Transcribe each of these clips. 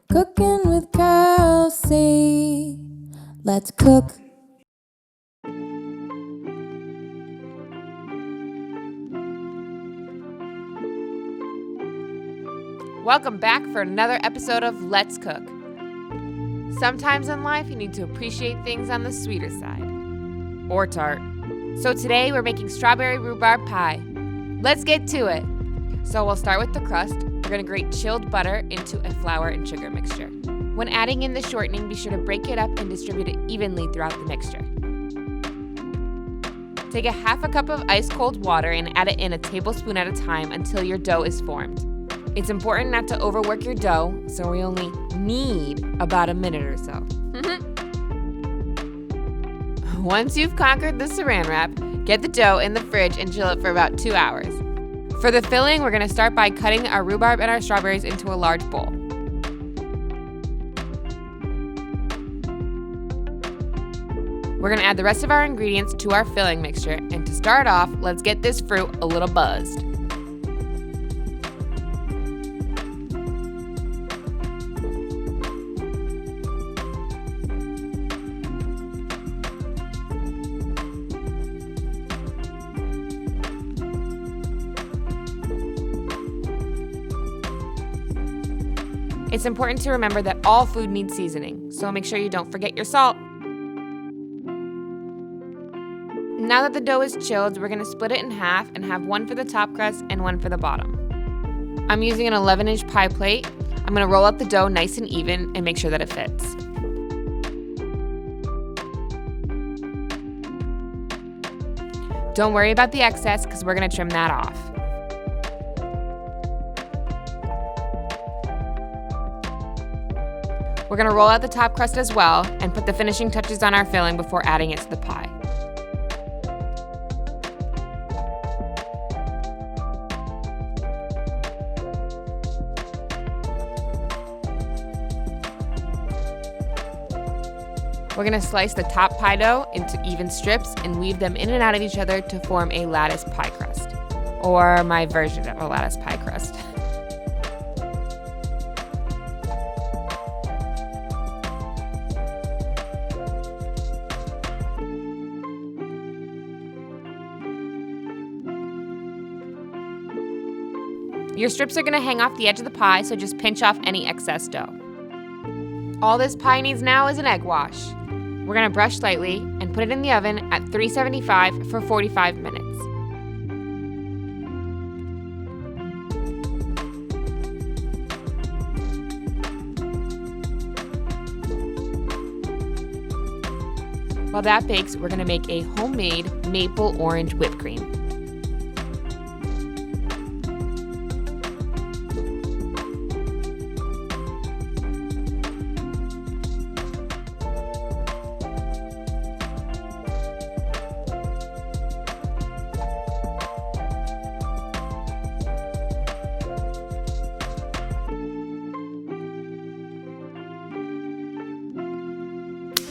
Cooking with Kelsey. Let's cook. Welcome back for another episode of Let's Cook. Sometimes in life, you need to appreciate things on the sweeter side. Or tart. So today, we're making strawberry rhubarb pie. Let's get to it. So we'll start with the crust. We're going to grate chilled butter into a flour and sugar mixture. When adding in the shortening, be sure to break it up and distribute it evenly throughout the mixture. Take a half a cup of ice cold water and add it in a tablespoon at a time until your dough is formed. It's important not to overwork your dough, so we only need about a minute or so. Once you've conquered the saran wrap, get the dough in the fridge and chill it for about 2 hours. For the filling, we're going to start by cutting our rhubarb and our strawberries into a large bowl. We're going to add the rest of our ingredients to our filling mixture, and to start off, let's get this fruit a little buzzed. It's important to remember that all food needs seasoning, so make sure you don't forget your salt. Now that the dough is chilled, we're going to split it in half and have one for the top crust and one for the bottom. I'm using an 11-inch pie plate. I'm going to roll out the dough nice and even and make sure that it fits. Don't worry about the excess because we're going to trim that off. We're going to roll out the top crust as well and put the finishing touches on our filling before adding it to the pie. We're going to slice the top pie dough into even strips and weave them in and out of each other to form a lattice pie crust, or my version of a lattice pie crust. Your strips are going to hang off the edge of the pie, so just pinch off any excess dough. All this pie needs now is an egg wash. We're going to brush lightly and put it in the oven at 375 for 45 minutes. While that bakes, we're going to make a homemade maple orange whipped cream.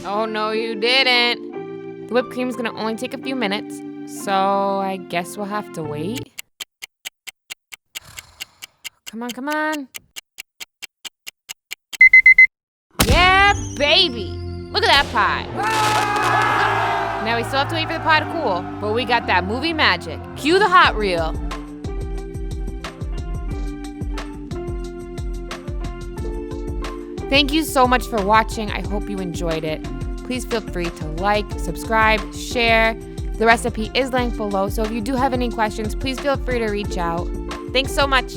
Oh, no, you didn't. The whipped cream is going to only take a few minutes, so I guess we'll have to wait. Come on, come on. Yeah, baby. Look at that pie. Now we still have to wait for the pie to cool, but we got that movie magic. Cue the hot reel. Thank you so much for watching. I hope you enjoyed it. Please feel free to like, subscribe, share. The recipe is linked below, so if you do have any questions, please feel free to reach out. Thanks so much.